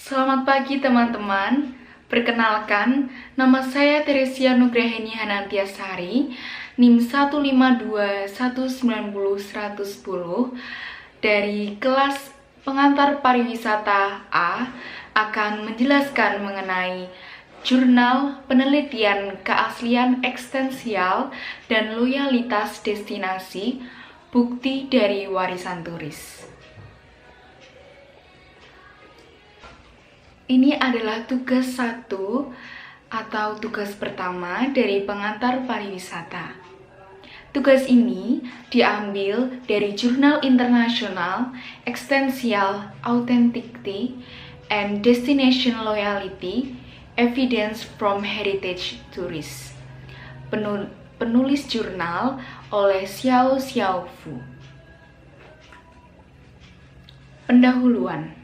Selamat pagi teman-teman. Perkenalkan, nama saya Teresia Nugraheni Hanantiasari, NIM 152190110 dari kelas pengantar pariwisata A akan menjelaskan mengenai Jurnal Penelitian Keaslian Ekstensial dan Loyalitas Destinasi, Bukti dari Warisan Turis. Ini adalah tugas 1 atau tugas pertama dari pengantar pariwisata. Tugas ini diambil dari Jurnal Internasional Ekstensial Authenticity and Destination Loyalty Evidence from Heritage Tourists. Penulis jurnal oleh Xiao Xiaofu. Pendahuluan.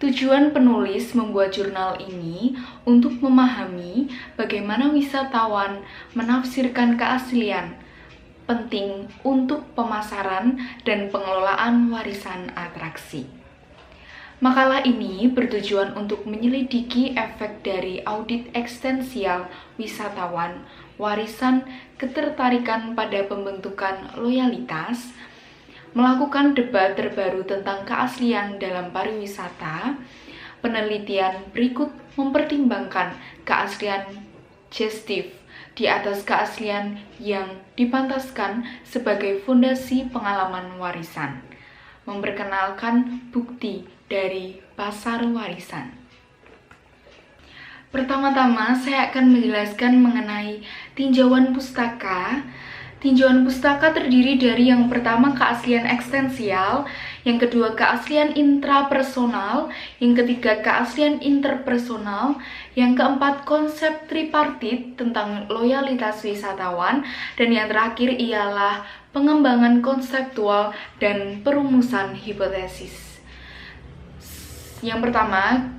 Tujuan penulis membuat jurnal ini untuk memahami bagaimana wisatawan menafsirkan keaslian, penting untuk pemasaran dan pengelolaan warisan atraksi. Makalah ini bertujuan untuk menyelidiki efek dari audit ekstensial wisatawan, warisan, ketertarikan pada pembentukan loyalitas, melakukan debat terbaru tentang keaslian dalam pariwisata. Penelitian berikut mempertimbangkan keaslian gestif di atas keaslian yang dipantaskan sebagai fondasi pengalaman warisan. Memperkenalkan bukti dari pasar warisan. Pertama-tama saya akan menjelaskan mengenai tinjauan pustaka. Tinjauan pustaka terdiri dari yang pertama keaslian ekstensial, yang kedua keaslian intrapersonal, yang ketiga keaslian interpersonal, yang keempat konsep tripartit tentang loyalitas wisatawan, dan yang terakhir ialah pengembangan konseptual dan perumusan hipotesis. Yang pertama,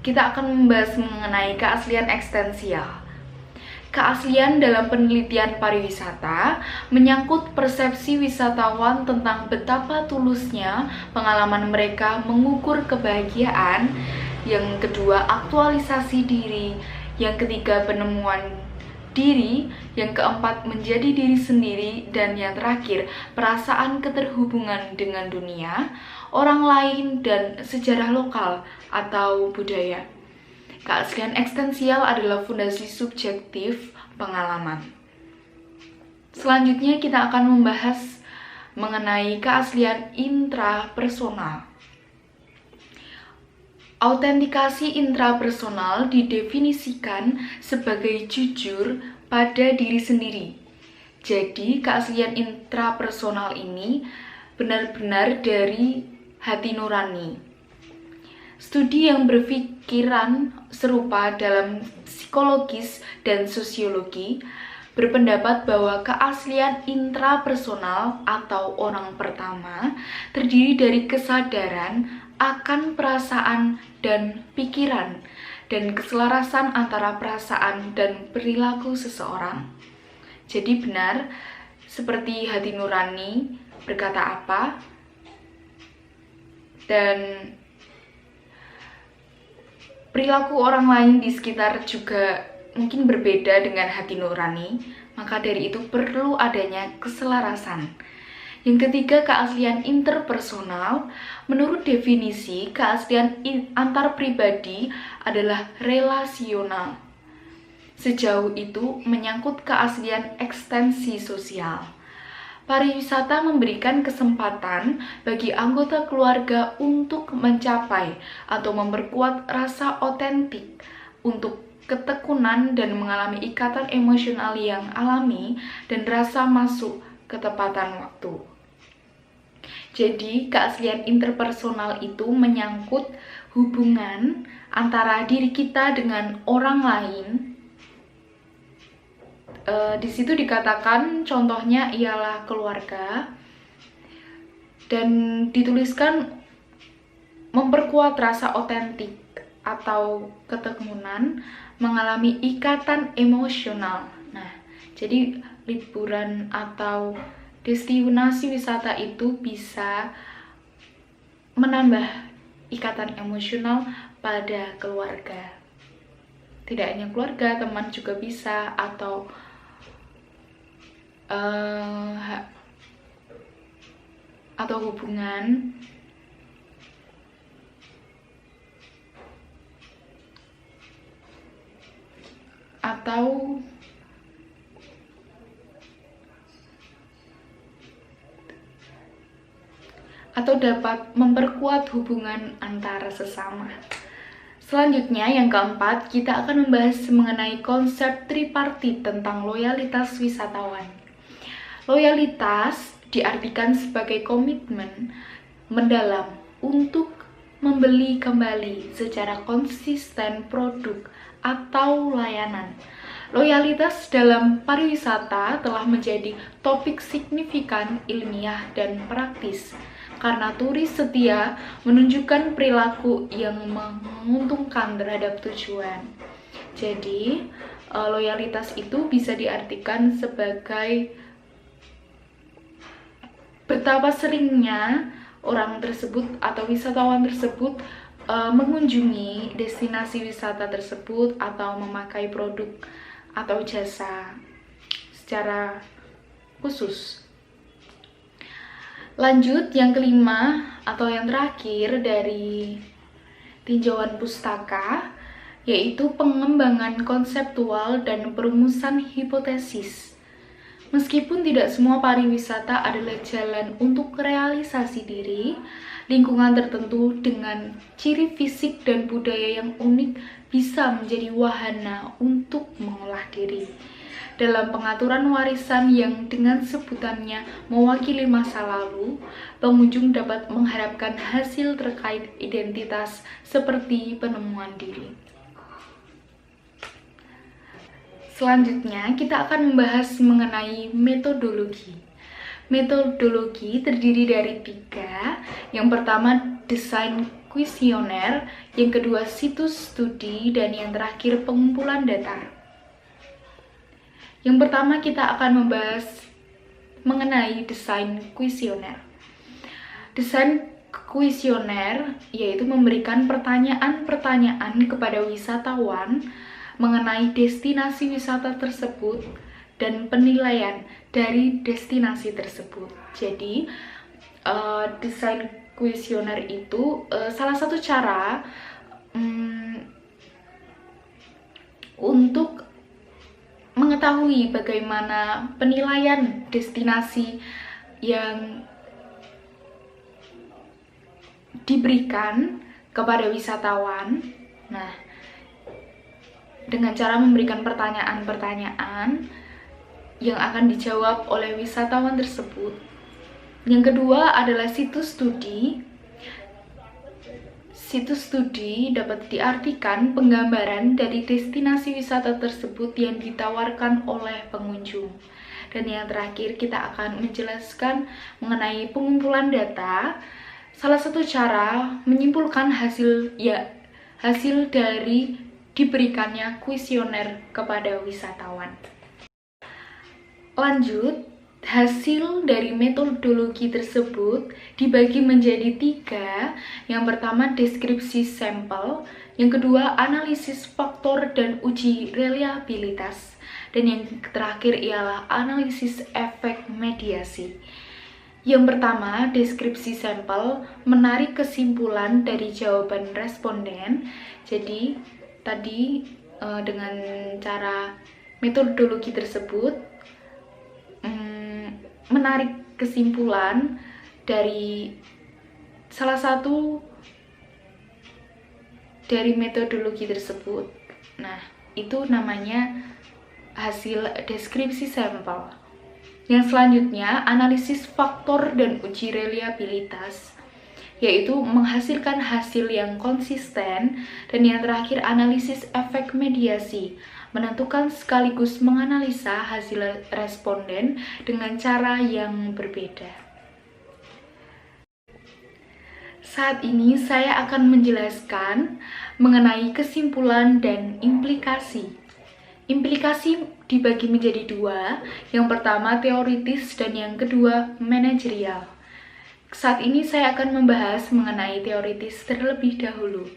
kita akan membahas mengenai keaslian ekstensial. Keaslian dalam penelitian pariwisata menyangkut persepsi wisatawan tentang betapa tulusnya pengalaman mereka mengukur kebahagiaan. Yang kedua, aktualisasi diri. Yang ketiga, penemuan diri. Yang keempat, menjadi diri sendiri. Dan yang terakhir, perasaan keterhubungan dengan dunia, orang lain, dan sejarah lokal atau budaya. Keaslian ekstensial adalah fondasi subjektif pengalaman. Selanjutnya kita akan membahas mengenai keaslian intrapersonal. Autentikasi intrapersonal didefinisikan sebagai jujur pada diri sendiri. Jadi keaslian intrapersonal ini benar-benar dari hati nurani. Studi yang berpikiran serupa dalam psikologis dan sosiologi berpendapat bahwa keaslian intrapersonal atau orang pertama terdiri dari kesadaran akan perasaan dan pikiran dan keselarasan antara perasaan dan perilaku seseorang. Jadi benar, seperti hati nurani berkata apa, dan perilaku orang lain di sekitar juga mungkin berbeda dengan hati nurani, maka dari itu perlu adanya keselarasan. Yang ketiga, keaslian interpersonal. Menurut definisi, keaslian antar pribadi adalah relasional. Sejauh itu menyangkut keaslian ekstensi sosial. Pariwisata memberikan kesempatan bagi anggota keluarga untuk mencapai atau memperkuat rasa otentik, untuk ketekunan dan mengalami ikatan emosional yang alami dan rasa masuk ketepatan waktu. Jadi, keaslian interpersonal itu menyangkut hubungan antara diri kita dengan orang lain. Di situ dikatakan contohnya ialah keluarga, dan dituliskan memperkuat rasa otentik atau ketekunan, mengalami ikatan emosional. Nah, jadi liburan atau destinasi wisata itu bisa menambah ikatan emosional pada keluarga. Tidak hanya keluarga, teman juga bisa, atau hubungan atau dapat memperkuat hubungan antara sesama. Selanjutnya, yang keempat, kita akan membahas mengenai konsep tripartit tentang loyalitas wisatawan. Loyalitas diartikan sebagai komitmen mendalam untuk membeli kembali secara konsisten produk atau layanan. Loyalitas dalam pariwisata telah menjadi topik signifikan ilmiah dan praktis, karena turis setia menunjukkan perilaku yang menguntungkan terhadap tujuan. Jadi, loyalitas itu bisa diartikan sebagai betapa seringnya orang tersebut atau wisatawan tersebut mengunjungi destinasi wisata tersebut atau memakai produk atau jasa secara khusus. Lanjut, yang kelima atau yang terakhir dari tinjauan pustaka, yaitu pengembangan konseptual dan perumusan hipotesis. Meskipun tidak semua pariwisata adalah jalan untuk realisasi diri, lingkungan tertentu dengan ciri fisik dan budaya yang unik bisa menjadi wahana untuk mengolah diri. Dalam pengaturan warisan yang dengan sebutannya mewakili masa lalu, pengunjung dapat mengharapkan hasil terkait identitas seperti penemuan diri. Selanjutnya, kita akan membahas mengenai metodologi. Metodologi terdiri dari 3. Yang pertama, desain kuesioner, yang kedua, situs studi, dan yang terakhir, pengumpulan data. Yang pertama, kita akan membahas mengenai desain kuesioner. Desain kuesioner yaitu memberikan pertanyaan-pertanyaan kepada wisatawan mengenai destinasi wisata tersebut dan penilaian dari destinasi tersebut. Jadi, desain kuesioner itu salah satu cara untuk mengetahui bagaimana penilaian destinasi yang diberikan kepada wisatawan. Nah, dengan cara memberikan pertanyaan-pertanyaan yang akan dijawab oleh wisatawan tersebut. Yang kedua adalah situs studi. Situs studi dapat diartikan penggambaran dari destinasi wisata tersebut yang ditawarkan oleh pengunjung. Dan yang terakhir, kita akan menjelaskan mengenai pengumpulan data. Salah satu cara menyimpulkan hasil dari diberikannya kuesioner kepada wisatawan. Lanjut, hasil dari metodologi tersebut dibagi menjadi 3. Yang pertama, deskripsi sampel. Yang kedua, analisis faktor dan uji reliabilitas. Dan yang terakhir ialah analisis efek mediasi. Yang pertama, deskripsi sampel menarik kesimpulan dari jawaban responden. Jadi, tadi dengan cara metodologi tersebut menarik kesimpulan dari salah satu dari metodologi tersebut. Nah, itu namanya hasil deskripsi sampel. Yang selanjutnya, analisis faktor dan uji reliabilitas, yaitu menghasilkan hasil yang konsisten. Dan yang terakhir, analisis efek mediasi, menentukan sekaligus menganalisa hasil responden dengan cara yang berbeda. Saat ini saya akan menjelaskan mengenai kesimpulan dan implikasi. Implikasi dibagi menjadi 2, yang pertama teoritis dan yang kedua manajerial. Saat ini saya akan membahas mengenai teoritis terlebih dahulu.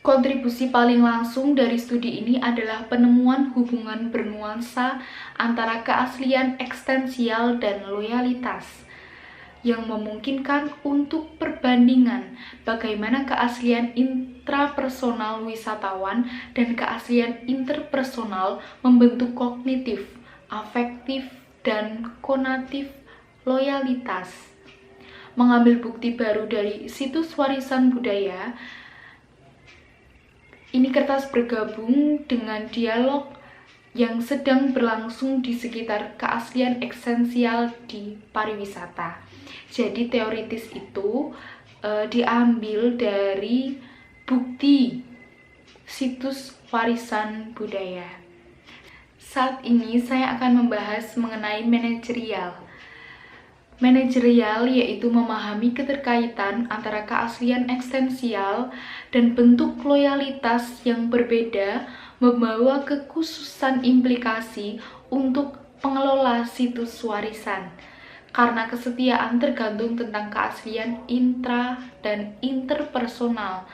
Kontribusi paling langsung dari studi ini adalah penemuan hubungan bernuansa antara keaslian eksistensial dan loyalitas, yang memungkinkan untuk perbandingan bagaimana keaslian intrapersonal wisatawan dan keaslian interpersonal membentuk kognitif, afektif, dan konatif loyalitas. Mengambil bukti baru dari situs warisan budaya, ini kertas bergabung dengan dialog yang sedang berlangsung di sekitar keaslian esensial di pariwisata. Jadi teoritis itu diambil dari bukti situs warisan budaya. Saat ini saya akan membahas mengenai manajerial. Manajerial yaitu memahami keterkaitan antara keaslian eksistensial dan bentuk loyalitas yang berbeda, membawa kekhususan implikasi untuk pengelola situs warisan. Karena kesetiaan tergantung tentang keaslian intra dan interpersonal,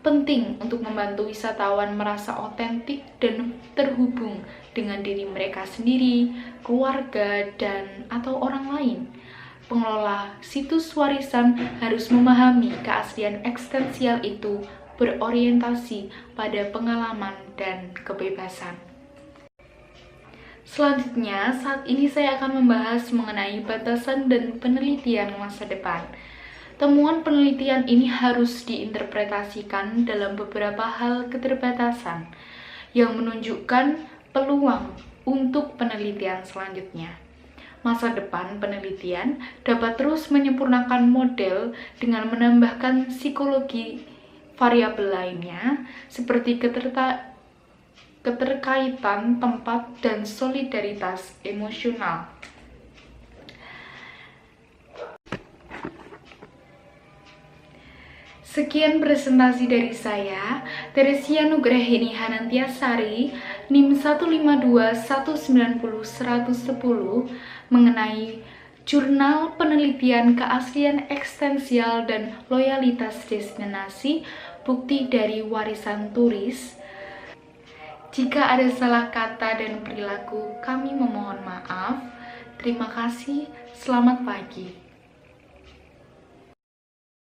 penting untuk membantu wisatawan merasa otentik dan terhubung dengan diri mereka sendiri, keluarga, dan atau orang lain. Pengelola situs warisan harus memahami keaslian eksistensial itu berorientasi pada pengalaman dan kebebasan. Selanjutnya, saat ini saya akan membahas mengenai batasan dan penelitian masa depan. Temuan penelitian ini harus diinterpretasikan dalam beberapa hal keterbatasan yang menunjukkan peluang untuk penelitian selanjutnya. Masa depan penelitian dapat terus menyempurnakan model dengan menambahkan psikologi variabel lainnya seperti keterkaitan tempat dan solidaritas emosional. Sekian presentasi dari saya, Teresia Nugraheni Hanantiasari, NIM 152190110, mengenai Jurnal Penelitian Keaslian Eksistensial dan Loyalitas Destinasi, Bukti dari Warisan Turis. Jika ada salah kata dan perilaku, kami memohon maaf. Terima kasih, selamat pagi.